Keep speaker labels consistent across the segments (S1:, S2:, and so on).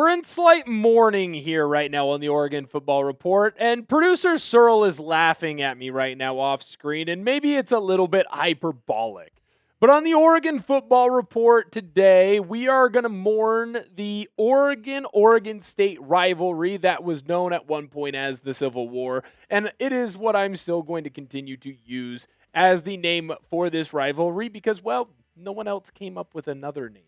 S1: We're in slight mourning here right now on the Oregon Football Report, and producer Searle is laughing at me right now off screen, and maybe it's a little bit hyperbolic. But on the Oregon Football Report today, we are going to mourn the Oregon State rivalry that was known at one point as the Civil War, and it is what I'm still going to continue to use as the name for this rivalry because, well, no one else came up with another name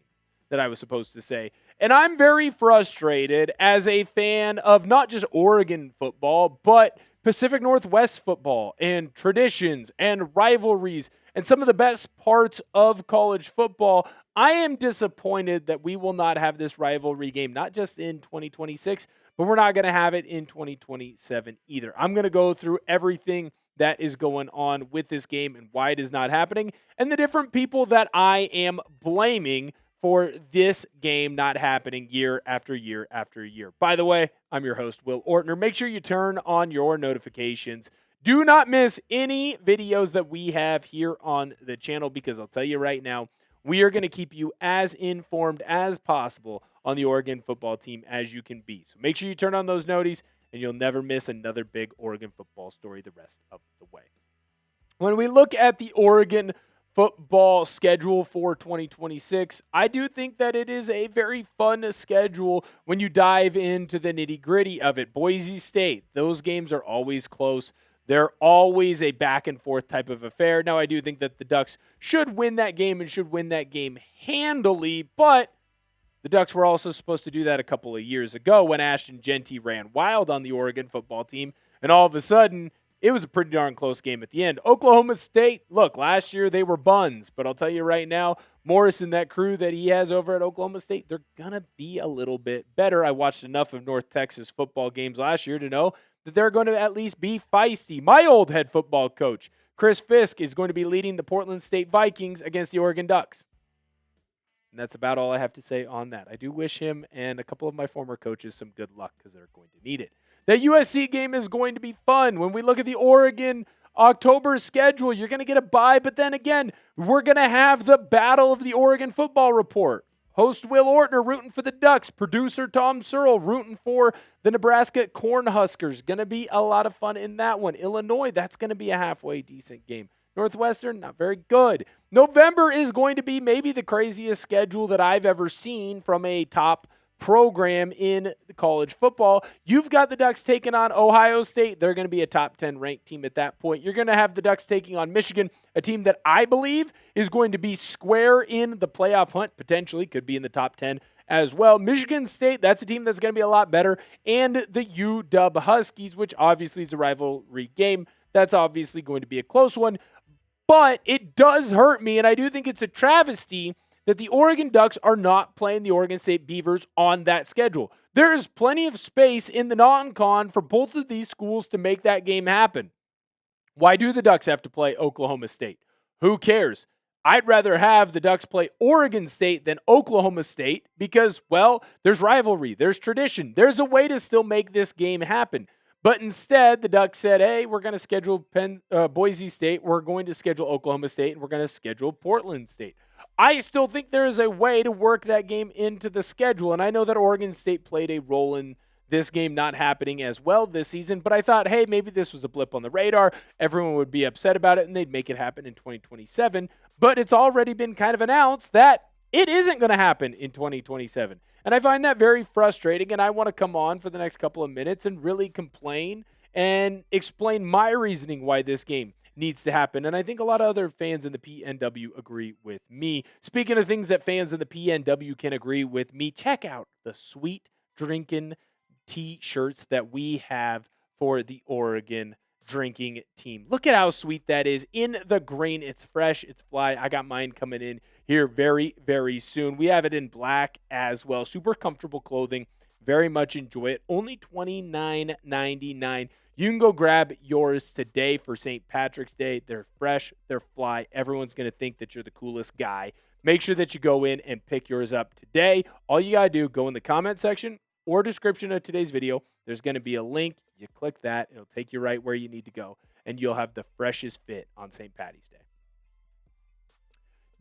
S1: that I was supposed to say. And I'm very frustrated as a fan of not just Oregon football, but Pacific Northwest football and traditions and rivalries and some of the best parts of college football. I am disappointed that we will not have this rivalry game, not just in 2026, but we're not going to have it in 2027 either. I'm going to go through everything that is going on with this game and why it is not happening and the different people that I am blaming for this game not happening year after year after year. By the way, I'm your host, Will Ortner. Make sure you turn on your notifications. Do not miss any videos that we have here on the channel because I'll tell you right now, we are going to keep you as informed as possible on the Oregon football team as you can be. So make sure you turn on those noties and you'll never miss another big Oregon football story the rest of the way. When we look at the Oregon football schedule for 2026, I do think that it is a very fun schedule when you dive into the nitty-gritty of it. Boise State, those games are always close. They're always a back-and-forth type of affair. Now, I do think that the Ducks should win that game and should win that game handily, but the Ducks were also supposed to do that a couple of years ago when Ashton Jeanty ran wild on the Oregon football team, and all of a sudden, it was a pretty darn close game at the end. Oklahoma State, look, last year they were buns, but I'll tell you right now, Morris and that crew that he has over at Oklahoma State, they're going to be a little bit better. I watched enough of North Texas football games last year to know that they're going to at least be feisty. My old head football coach, Chris Fisk, is going to be leading the Portland State Vikings against the Oregon Ducks. And that's about all I have to say on that. I do wish him and a couple of my former coaches some good luck because they're going to need it. That USC game is going to be fun. When we look at the Oregon October schedule, you're going to get a bye, but then again, we're going to have the Battle of the Oregon Football Report. Host Will Ortner rooting for the Ducks. Producer Tom Searle rooting for the Nebraska Cornhuskers. Going to be a lot of fun in that one. Illinois, that's going to be a halfway decent game. Northwestern, not very good. November is going to be maybe the craziest schedule that I've ever seen from a top program in college football. You've got the Ducks taking on Ohio State. They're going to be a top 10 ranked team at that point. You're going to have the Ducks taking on Michigan, a team that I believe is going to be square in the playoff hunt, potentially could be in the top 10 as well. Michigan State, that's a team that's going to be a lot better. And the UW Huskies, which obviously is a rivalry game. That's obviously going to be a close one. But it does hurt me, and I do think it's a travesty that the Oregon Ducks are not playing the Oregon State Beavers on that schedule. There is plenty of space in the non-con for both of these schools to make that game happen. Why do the Ducks have to play Oklahoma State? Who cares? I'd rather have the Ducks play Oregon State than Oklahoma State because, well, there's rivalry, there's tradition, there's a way to still make this game happen. But instead, the Ducks said, hey, we're going to schedule Boise State, we're going to schedule Oklahoma State, and we're going to schedule Portland State. I still think there is a way to work that game into the schedule, and I know that Oregon State played a role in this game not happening as well this season, but I thought, hey, maybe this was a blip on the radar. Everyone would be upset about it, and they'd make it happen in 2027. But it's already been kind of announced that it isn't going to happen in 2027. And I find that very frustrating, and I want to come on for the next couple of minutes and really complain and explain my reasoning why this game needs to happen. And I think a lot of other fans in the PNW agree with me. Speaking of things that fans in the PNW can agree with me, check out the sweet drinking T-shirts that we have for the Oregon drinking team. Look at how sweet that is in the green. It's fresh. It's fly. I got mine coming in here very, very soon. We have it in black as well. Super comfortable clothing. Very much enjoy it. Only $29.99. You can go grab yours today for St. Patrick's Day. They're fresh. They're fly. Everyone's going to think that you're the coolest guy. Make sure that you go in and pick yours up today. All you got to do, go in the comment section or description of today's video. There's going to be a link. You click that. It'll take you right where you need to go, and you'll have the freshest fit on St. Patty's Day.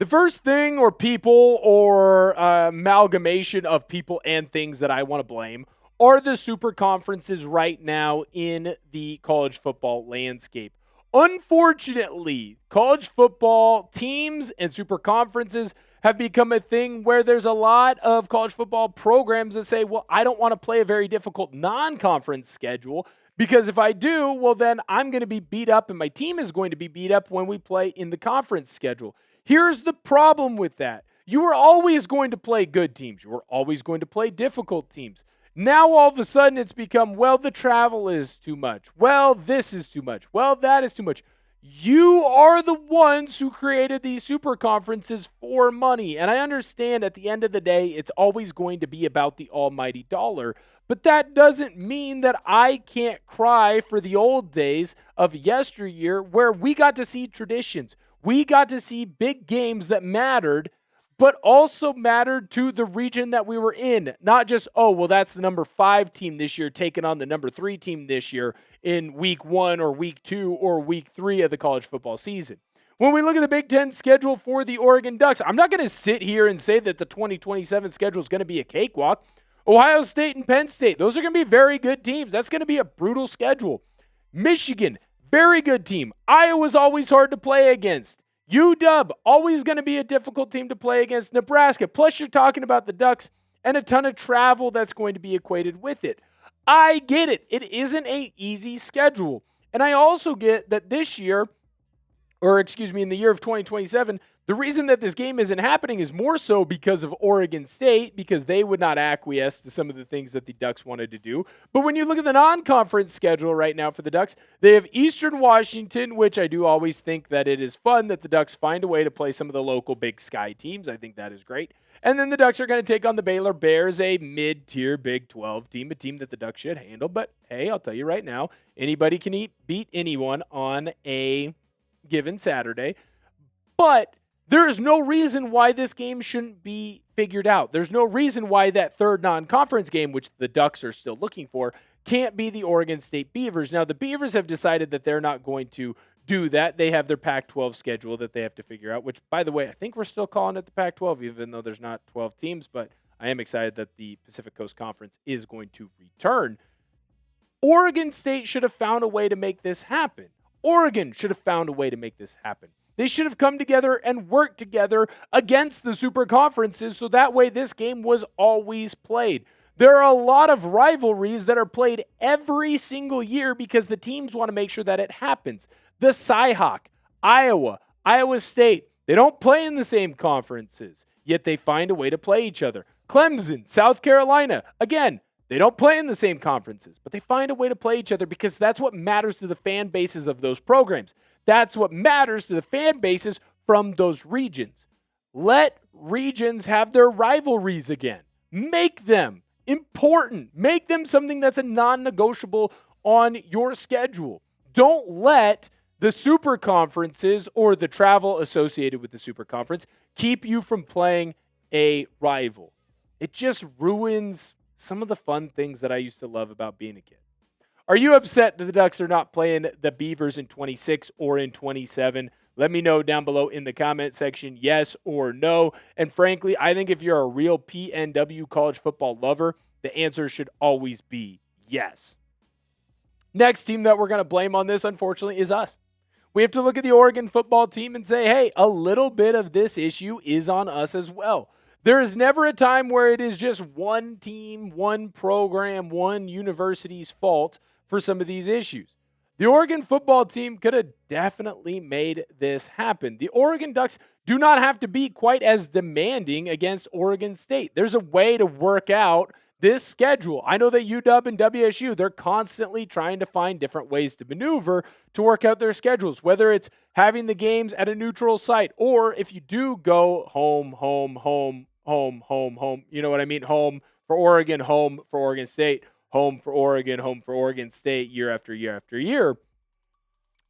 S1: The first thing or people or amalgamation of people and things that I want to blame are the super conferences right now in the college football landscape. Unfortunately, college football teams and super conferences have become a thing where there's a lot of college football programs that say, well, I don't want to play a very difficult non-conference schedule because if I do, well, then I'm going to be beat up and my team is going to be beat up when we play in the conference schedule. Here's the problem with that. You are always going to play good teams. You are always going to play difficult teams. Now, all of a sudden, it's become, well, the travel is too much. Well, this is too much. Well, that is too much. You are the ones who created these super conferences for money. And I understand at the end of the day, it's always going to be about the almighty dollar. But that doesn't mean that I can't cry for the old days of yesteryear where we got to see traditions. We got to see big games that mattered, but also mattered to the region that we were in. Not just, oh, well, that's the number 5 team this year taking on the number 3 team this year in week 1 or week 2 or week 3 of the college football season. When we look at the Big Ten schedule for the Oregon Ducks, I'm not going to sit here and say that the 2027 schedule is going to be a cakewalk. Ohio State and Penn State, those are going to be very good teams. That's going to be a brutal schedule. Michigan, very good team. Iowa's always hard to play against. UW, always going to be a difficult team to play against. Nebraska, plus you're talking about the Ducks and a ton of travel that's going to be equated with it. I get it. It isn't an easy schedule. And I also get that this year, in the year of 2027, the reason that this game isn't happening is more so because of Oregon State, because they would not acquiesce to some of the things that the Ducks wanted to do. But when you look at the non-conference schedule right now for the Ducks, they have Eastern Washington, which I do always think that it is fun that the Ducks find a way to play some of the local Big Sky teams. I think that is great. And then the Ducks are going to take on the Baylor Bears, a mid-tier Big 12 team, a team that the Ducks should handle. But hey, I'll tell you right now, anybody can beat anyone on a given Saturday. But there is no reason why this game shouldn't be figured out. There's no reason why that third non-conference game, which the Ducks are still looking for, can't be the Oregon State Beavers. Now, the Beavers have decided that they're not going to do that. They have their Pac-12 schedule that they have to figure out, which, by the way, I think we're still calling it the Pac-12, even though there's not 12 teams, but I am excited that the Pacific Coast Conference is going to return. Oregon State should have found a way to make this happen. Oregon should have found a way to make this happen. They should have come together and worked together against the super conferences so that way this game was always played. There are a lot of rivalries that are played every single year because the teams want to make sure that it happens. The Cyhawk, Iowa, Iowa State, they don't play in the same conferences, yet they find a way to play each other. Clemson, South Carolina, again, they don't play in the same conferences, but they find a way to play each other because that's what matters to the fan bases of those programs. That's what matters to the fan bases from those regions. Let regions have their rivalries again. Make them important. Make them something that's a non-negotiable on your schedule. Don't let the super conferences or the travel associated with the super conference keep you from playing a rival. It just ruins some of the fun things that I used to love about being a kid. Are you upset that the Ducks are not playing the Beavers in 26 or in 27? Let me know down below in the comment section, yes or no. And frankly, I think if you're a real PNW college football lover, the answer should always be yes. Next team that we're going to blame on this, unfortunately, is us. We have to look at the Oregon football team and say, hey, a little bit of this issue is on us as well. There is never a time where it is just one team, one program, one university's fault for some of these issues. The Oregon football team could have definitely made this happen. The Oregon Ducks do not have to be quite as demanding against Oregon State. There's a way to work out this schedule. I know that UW and WSU, they're constantly trying to find different ways to maneuver to work out their schedules, whether it's having the games at a neutral site or if you do go home, you know what I mean? Home for Oregon State, home for Oregon State year after year after year.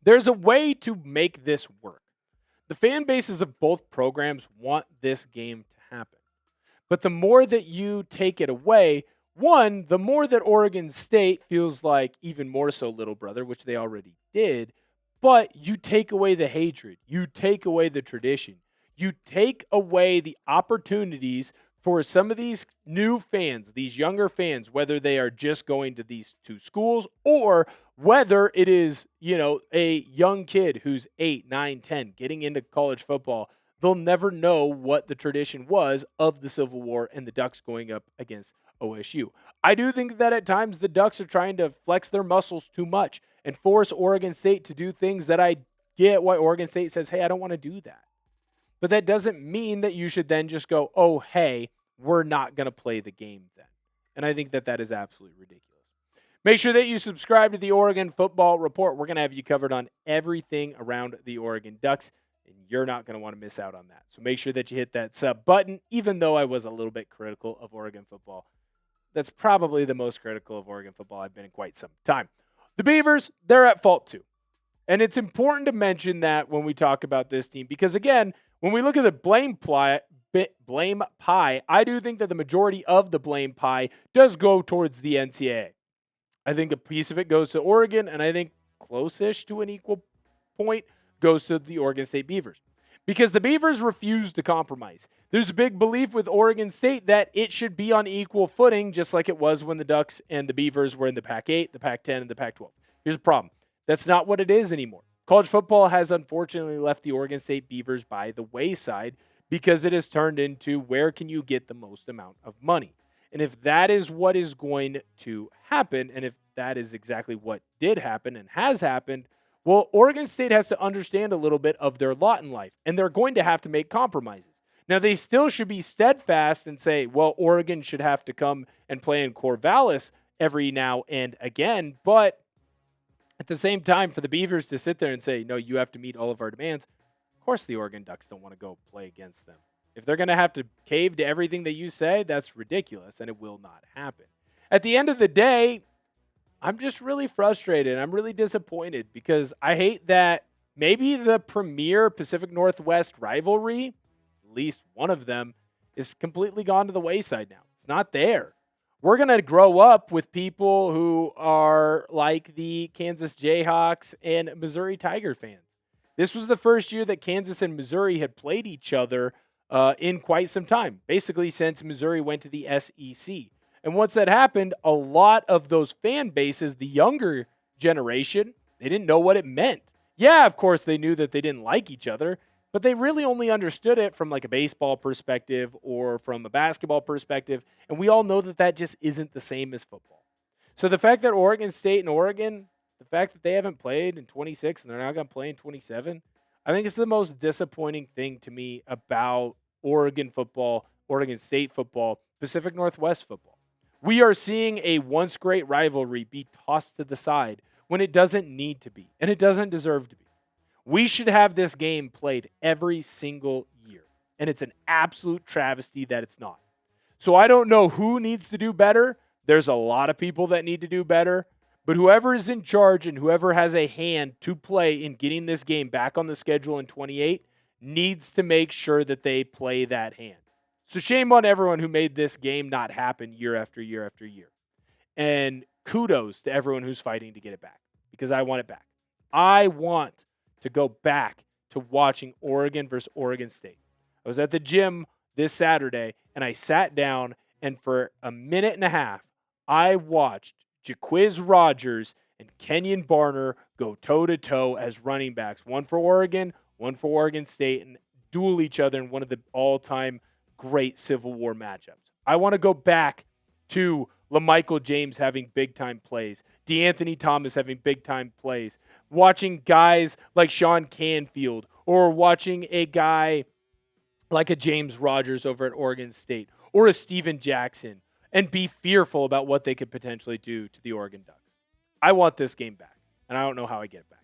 S1: There's a way to make this work. The fan bases of both programs want this game to happen. But the more that you take it away, one, the more that Oregon State feels like even more so little brother, which they already did, but you take away the hatred. You take away the tradition. You take away the opportunities for some of these new fans, these younger fans, whether they are just going to these two schools or whether it is, a young kid who's 8, 9, 10 getting into college football. They'll never know what the tradition was of the Civil War and the Ducks going up against OSU. I do think that at times the Ducks are trying to flex their muscles too much and force Oregon State to do things that I get why Oregon State says, hey, I don't want to do that. But that doesn't mean that you should then just go, oh, hey, we're not going to play the game then. And I think that that is absolutely ridiculous. Make sure that you subscribe to the Oregon Football Report. We're going to have you covered on everything around the Oregon Ducks, and you're not going to want to miss out on that. So make sure that you hit that sub button, even though I was a little bit critical of Oregon football. That's probably the most critical of Oregon football I've been in quite some time. The Beavers, they're at fault too. And it's important to mention that when we talk about this team, because again, when we look at the blame pie, I do think that the majority of the blame pie does go towards the NCAA. I think a piece of it goes to Oregon, and I think close-ish to an equal point goes to the Oregon State Beavers. Because the Beavers refuse to compromise. There's a big belief with Oregon State that it should be on equal footing, just like it was when the Ducks and the Beavers were in the Pac-8, the Pac-10, and the Pac-12. Here's the problem. That's not what it is anymore. College football has unfortunately left the Oregon State Beavers by the wayside because it has turned into where can you get the most amount of money. And if that is what is going to happen, and if that is exactly what did happen and has happened, well, Oregon State has to understand a little bit of their lot in life, and they're going to have to make compromises. Now, they still should be steadfast and say, well, Oregon should have to come and play in Corvallis every now and again, but at the same time, for the Beavers to sit there and say, no, you have to meet all of our demands, of course the Oregon Ducks don't want to go play against them. If they're going to have to cave to everything that you say, that's ridiculous, and it will not happen. At the end of the day, I'm just really frustrated. I'm really disappointed because I hate that maybe the premier Pacific Northwest rivalry, at least one of them, is completely gone to the wayside now. It's not there. We're going to grow up with people who are like the Kansas Jayhawks and Missouri Tiger fans. This was the first year that Kansas and Missouri had played each other in quite some time, basically since Missouri went to the SEC. And once that happened, a lot of those fan bases, the younger generation, they didn't know what it meant. Yeah, of course, they knew that they didn't like each other, but they really only understood it from like a baseball perspective or from a basketball perspective. And we all know that that just isn't the same as football. So the fact that Oregon State and Oregon, the fact that they haven't played in 26 and they're not going to play in 27, I think it's the most disappointing thing to me about Oregon football, Oregon State football, Pacific Northwest football. We are seeing a once great rivalry be tossed to the side when it doesn't need to be, and it doesn't deserve to be. We should have this game played every single year, and it's an absolute travesty that it's not. So I don't know who needs to do better. There's a lot of people that need to do better, but whoever is in charge and whoever has a hand to play in getting this game back on the schedule in 28 needs to make sure that they play that hand. So shame on everyone who made this game not happen year after year after year. And kudos to everyone who's fighting to get it back because I want it back. I want to go back to watching Oregon versus Oregon State. I was at the gym this Saturday, and I sat down, and for a minute and a half, I watched Jaquiz Rogers and Kenyon Barner go toe-to-toe as running backs, one for Oregon, one for Oregon State, and duel each other in one of the all-time great Civil War matchups. I want to go back to LaMichael James having big-time plays, DeAnthony Thomas having big-time plays, watching guys like Sean Canfield, or watching a guy like a James Rogers over at Oregon State, or a Steven Jackson, and be fearful about what they could potentially do to the Oregon Ducks. I want this game back, and I don't know how I get it back.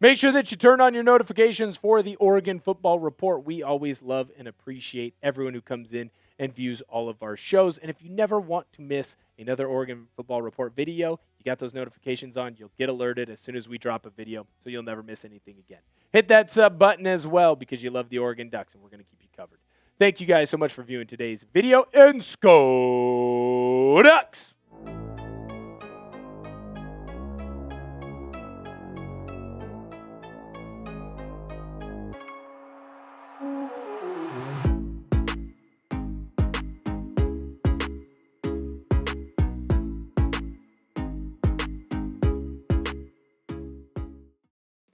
S1: Make sure that you turn on your notifications for the Oregon Football Report. We always love and appreciate everyone who comes in and views all of our shows. And if you never want to miss another Oregon Football Report video, you got those notifications on. You'll get alerted as soon as we drop a video, so you'll never miss anything again. Hit that sub button as well because you love the Oregon Ducks, and we're going to keep you covered. Thank you guys so much for viewing today's video, and Go Ducks!